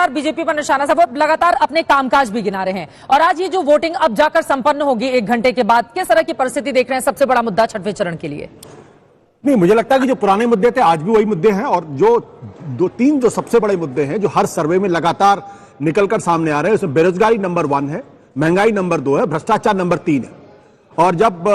लगातार बीजेपी पर निशाना साधा, वो लगातार अपने कामकाज भी गिना रहे हैं। और आज ये जो वोटिंग अब जाकर संपन्न होगी 1 घंटे के बाद, किस तरह की परिस्थिति देख रहे हैं सबसे बड़ा मुद्दा छठवें चरण के लिए? नहीं, मुझे लगता है कि जो पुराने मुद्दे थे आज भी वही मुद्दे हैं, और जो 2-3 जो सबसे बड़े मुद्दे हैं जो हर सर्वे में लगातार निकलकर सामने आ रहे हैं, उसमें बेरोजगारी नंबर 1 है, महंगाई नंबर 2 है, भ्रष्टाचार नंबर 3 है। और जब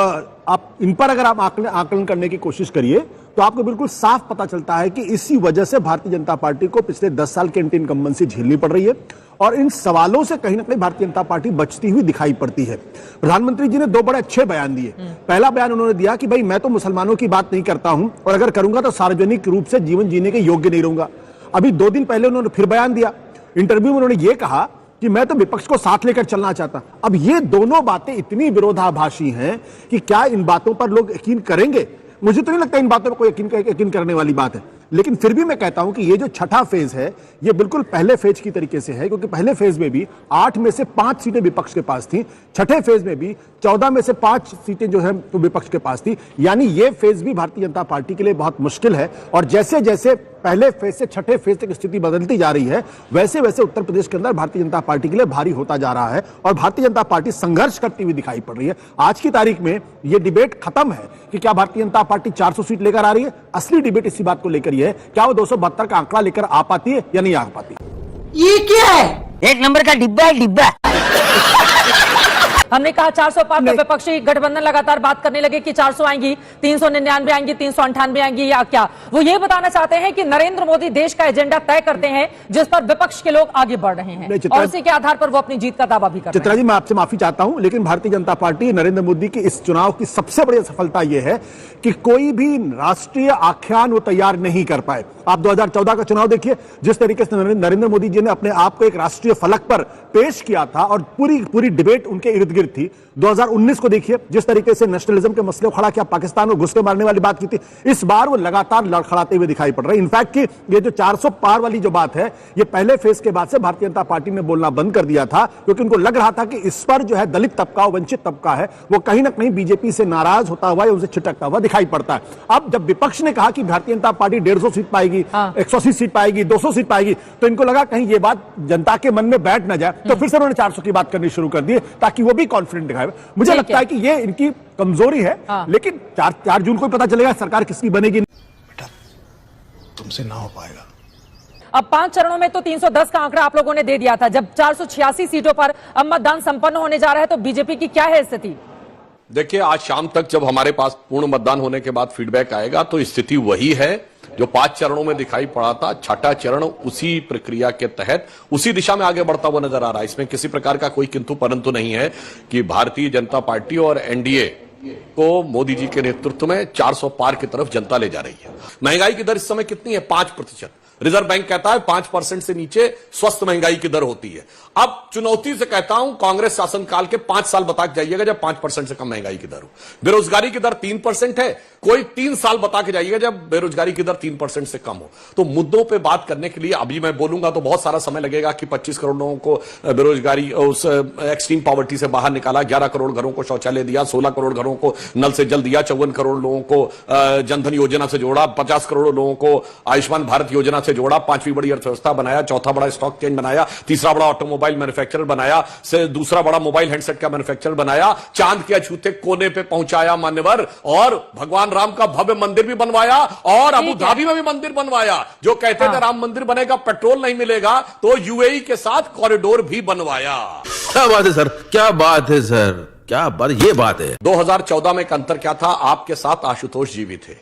आप इन पर अगर आप आकलन करने की कोशिश करिए तो आपको बिल्कुल साफ पता चलता है कि इसी वजह से भारतीय जनता पार्टी को पिछले 10 साल की एंटी इनकम्बेंसी झेलनी पड़ रही है, और इन सवालों से कहीं ना कहीं भारतीय जनता पार्टी बचती हुई दिखाई पड़ती है। प्रधानमंत्री जी ने 2 बड़े अच्छे बयान दिए। पहला बयान उन्होंने दिया कि भाई मैं तो मुसलमानों की बात नहीं करता हूं, और अगर करूंगा तो सार्वजनिक रूप से जीवन जीने के योग्य नहीं रहूंगा। अभी 2 दिन पहले उन्होंने फिर बयान दिया, इंटरव्यू में उन्होंने ये कहा कि मैं तो विपक्ष को साथ लेकर चलना चाहता। अब ये दोनों बातें इतनी विरोधाभासी हैं कि क्या इन बातों पर लोग यकीन करेंगे? मुझे तो नहीं लगता इन बातों पर कोई यकीन करने वाली बात है। लेकिन फिर भी मैं कहता हूं कि ये जो छठा फेज है ये बिल्कुल पहले फेज की तरीके से है, क्योंकि पहले फेज में भी 8 में से 5 सीटें विपक्ष के पास थी, छठे फेज में भी 14 में से 5 सीटें जो है तो विपक्ष के पास थी। यानी ये फेज भी भारतीय जनता पार्टी के लिए बहुत मुश्किल है, और जैसे जैसे पहले फेज से छठे फेज तक स्थिति बदलती जा रही है, वैसे वैसे उत्तर प्रदेश के अंदर भारतीय जनता पार्टी के लिए भारी होता जा रहा है, और भारतीय जनता पार्टी संघर्ष करती हुई दिखाई पड़ रही है। आज की तारीख में यह डिबेट खत्म है कि क्या भारतीय जनता पार्टी 400 सीट लेकर आ रही है। असली डिबेट इसी बात को लेकर है, क्या वो 272 का आंकड़ा लेकर आ पाती है या नहीं आ पाती। ये क्या है? 1 नंबर का डिब्बा है, डिब्बा। हमने कहा 400 पार पर विपक्षी गठबंधन लगातार बात करने लगे कि 400 आएंगी, 399 आएंगी, 398 आएंगी, या क्या वो ये बताना चाहते हैं कि नरेंद्र मोदी देश का एजेंडा तय करते हैं जिस पर विपक्ष के लोग आगे बढ़ रहे हैं, और उसी के आधार पर वो अपनी जीत का दावा भी कर रहे हैं। चित्रा जी, मैं आपसे माफी चाहता हूं, लेकिन भारतीय जनता पार्टी नरेंद्र मोदी की इस चुनाव की सबसे बड़ी सफलता यह है कि कोई भी राष्ट्रीय आख्यान वो तैयार नहीं कर पाए। आप 2014 का चुनाव देखिए, जिस तरीके से नरेंद्र मोदी जी ने अपने आप को एक राष्ट्रीय फलक पर पेश किया था, और पूरी डिबेट उनके इर्द गिर्द थी। 2019 को देखिए, जिस तरीके से नेशनलिज्म के मसले को खड़ा किया, पाकिस्तान को घुस के मारने वाली बात की थी। इस बार वो लगातार लड़खड़ाते हुए दिखाई पड़ रहे हैं। इनफैक्ट कि ये जो 400 पार वाली जो बात है, ये पहले फेज के बाद से भारतीय जनता पार्टी ने बोलना बंद कर दिया था, क्योंकि उनको लग रहा था कि इस पर जो है दलित तबका, वंचित तबका है, वो कहीं ना कहीं बीजेपी से नाराज होता हुआ या उनसे छिटकता हुआ दिखाई पड़ता है। अब जब विपक्ष ने कहा कि भारतीय जनता पार्टी 150 सीट पाएगी, 180 सीट पाएगी, 200 सीट पाएगी, तो इनको लगा कहीं ये बात जनता के मन में बैठ ना जाए, तो फिर से उन्होंने 400 की बात करनी शुरू कर दी, ताकि वो भी कॉन्फिडेंट दिखाए। मुझे लगता है कि ये इनकी कमजोरी है। लेकिन 4 जून को पता चलेगा सरकार किसकी बनेगी। बेटा, तुमसे ना हो पाएगा। अब 5 चरणों में तो 310 का आंकड़ा आप लोगों ने दे दिया था, जब 486 सीटों पर अब मतदान संपन्न होने जा रहा है, तो बीजेपी की क्या है स्थिति? देखिए, आज शाम तक जब हमारे पास पूर्ण मतदान होने के बाद फीडबैक आएगा तो स्थिति वही है जो 5 चरणों में दिखाई पड़ा था। छठा चरण उसी प्रक्रिया के तहत उसी दिशा में आगे बढ़ता हुआ नजर आ रहा है। इसमें किसी प्रकार का कोई किंतु परंतु नहीं है कि भारतीय जनता पार्टी और एनडीए को मोदी जी के नेतृत्व में 400 पार की तरफ जनता ले जा रही है। महंगाई की दर इस समय कितनी है? 5%। रिजर्व बैंक कहता है 5% से नीचे स्वस्थ महंगाई की दर होती है। अब चुनौती से कहता हूं, कांग्रेस शासनकाल के 5 साल बता के जाइएगा जब 5% से कम महंगाई की दर हो। बेरोजगारी की दर 3% है, कोई 3 साल बता के जाइएगा जब बेरोजगारी की दर 3% से कम हो। तो मुद्दों पे बात करने के लिए अभी मैं बोलूंगा तो बहुत सारा समय लगेगा कि 25 करोड़ लोगों को बेरोजगारी, उस एक्सट्रीम पॉवर्टी से बाहर निकाला, 11 करोड़ घरों को शौचालय दिया, 16 करोड़ घरों को नल से जल दिया, 54 करोड़ लोगों को जनधन योजना से जोड़ा, 50 करोड़ लोगों को आयुष्मान भारत योजना से जोड़ा, 5वीं बड़ी अर्थव्यवस्था बनाया, चौथा बड़ा स्टॉक चेन बनाया, तीसरा बड़ा ऑटोमोबाइल मैन्युफैक्चरर बनाया, से दूसरा बड़ा मोबाइल हैंडसेट का मैन्युफैक्चरर बनाया, चांद के अछूते कोने पे पहुंचाया मान्यवर, और भगवान राम का भव्य मंदिर भी बनवाया, और अबू धाबी में भी मंदिर बनवाया। जो कहते थे राम मंदिर बनेगा पेट्रोल नहीं मिलेगा, तो यूएई के साथ कॉरिडोर भी बनवाया। क्या बात है सर, क्या बात है सर, क्या बात, ये बात है। 2014 में एक अंतर क्या था? आपके साथ आशुतोष जी भी थे,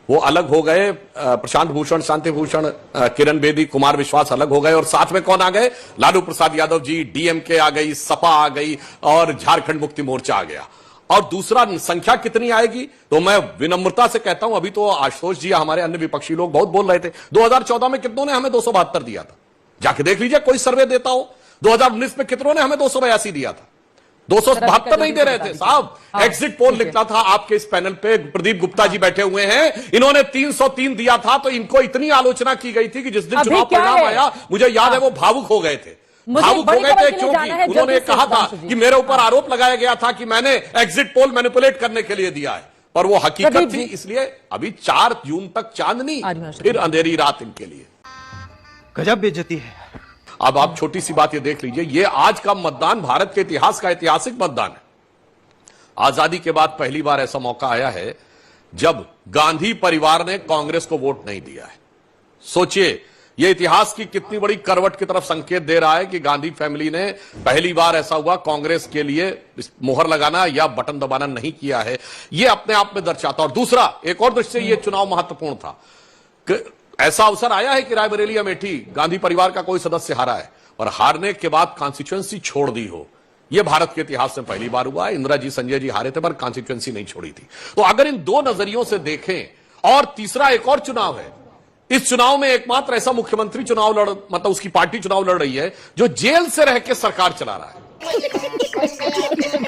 वो अलग हो गए, प्रशांत भूषण, शांति भूषण, किरण बेदी, कुमार विश्वास अलग हो गए, और साथ में कौन आ गए? लालू प्रसाद यादव जी, डीएमके आ गई, सपा आ गई, और झारखंड मुक्ति मोर्चा आ गया। और दूसरा, संख्या कितनी आएगी? तो मैं विनम्रता से कहता हूं, अभी तो आशुतोष जी, हमारे अन्य विपक्षी लोग बहुत बोल रहे थे 2014 में कितनों ने हमें 272 दिया था, जाके देख लीजिए, कोई सर्वे देता हो। 2019 में कितनों ने हमें 282 दिया था, 272 नहीं दे रहे थे साहब। एग्जिट पोल लिखता था आपके इस पैनल पे, प्रदीप गुप्ता जी बैठे हुए हैं, इन्होंने 303 दिया था, तो इनको इतनी आलोचना की गई थी कि जिस दिन चुनाव परिणाम आया, मुझे याद है वो भावुक हो गए थे। भावुक हो गए थे क्योंकि उन्होंने कहा था कि मेरे ऊपर आरोप लगाया गया था कि मैंने एग्जिट पोल मैनिपुलेट करने के लिए दिया है, पर वो हकीकत थी। इसलिए अभी 4 जून तक चांदनी, फिर अंधेरी रात इनके लिए। गजब बेइज्जती है। अब आप छोटी सी बात ये देख लीजिए, ये आज का मतदान भारत के इतिहास का ऐतिहासिक मतदान है। आजादी के बाद पहली बार ऐसा मौका आया है जब गांधी परिवार ने कांग्रेस को वोट नहीं दिया है। सोचिए, यह इतिहास की कितनी बड़ी करवट की तरफ संकेत दे रहा है कि गांधी फैमिली ने पहली बार ऐसा हुआ कांग्रेस के लिए मोहर लगाना या बटन दबाना नहीं किया है। यह अपने आप में दर्शाता। और दूसरा, एक और दृष्टि से यह चुनाव महत्वपूर्ण था कि ऐसा अवसर आया है कि रायबरेली अमेठी गांधी परिवार का कोई सदस्य हारा है और हारने के बाद कॉन्स्टिट्यूएंसी छोड़ दी हो। यह भारत के इतिहास में पहली बार हुआ है। इंदिरा जी, संजय जी हारे थे पर कॉन्स्टिट्यूएंसी नहीं छोड़ी थी। तो अगर इन दो नजरियों से देखें, और तीसरा एक और चुनाव है, इस चुनाव में एकमात्र ऐसा मुख्यमंत्री चुनाव मतलब उसकी पार्टी चुनाव लड़ रही है जो जेल से रह के सरकार चला रहा है।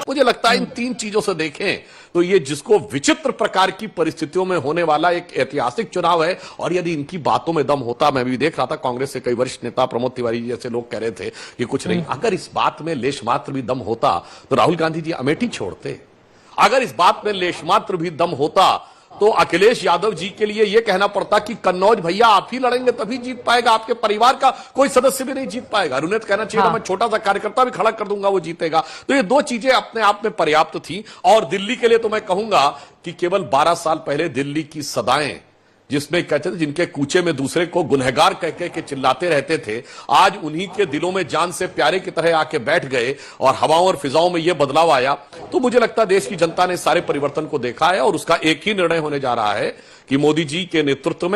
मुझे लगता है इन तीन चीजों से देखें तो ये जिसको विचित्र प्रकार की परिस्थितियों में होने वाला एक ऐतिहासिक चुनाव है। और यदि इनकी बातों में दम होता, मैं भी देख रहा था कांग्रेस से कई वरिष्ठ नेता, प्रमोद तिवारी जैसे लोग कह रहे थे कि कुछ नहीं, अगर इस बात में लेश मात्र भी दम होता तो राहुल गांधी जी अमेठी छोड़ते। अगर इस बात में लेश मात्र भी दम होता तो अखिलेश यादव जी के लिए यह कहना पड़ता कि कन्नौज भैया आप ही लड़ेंगे तभी जीत पाएगा, आपके परिवार का कोई सदस्य भी नहीं जीत पाएगा। उन्हें कहना चाहिए मैं छोटा सा कार्यकर्ता भी खड़ा कर दूंगा, वो जीतेगा। तो ये दो चीजें अपने आप में पर्याप्त थी। और दिल्ली के लिए तो मैं कहूंगा कि केवल 12 साल पहले दिल्ली की सदाएं, जिसमें कहते थे जिनके कूचे में दूसरे को गुनहगार कह के चिल्लाते रहते थे, आज उन्हीं के दिलों में जान से प्यारे की तरह आके बैठ गए और हवाओं और फिजाओं में यह बदलाव आया। तो मुझे लगता है देश की जनता ने सारे परिवर्तन को देखा है और उसका एक ही निर्णय होने जा रहा है कि मोदी जी के नेतृत्व में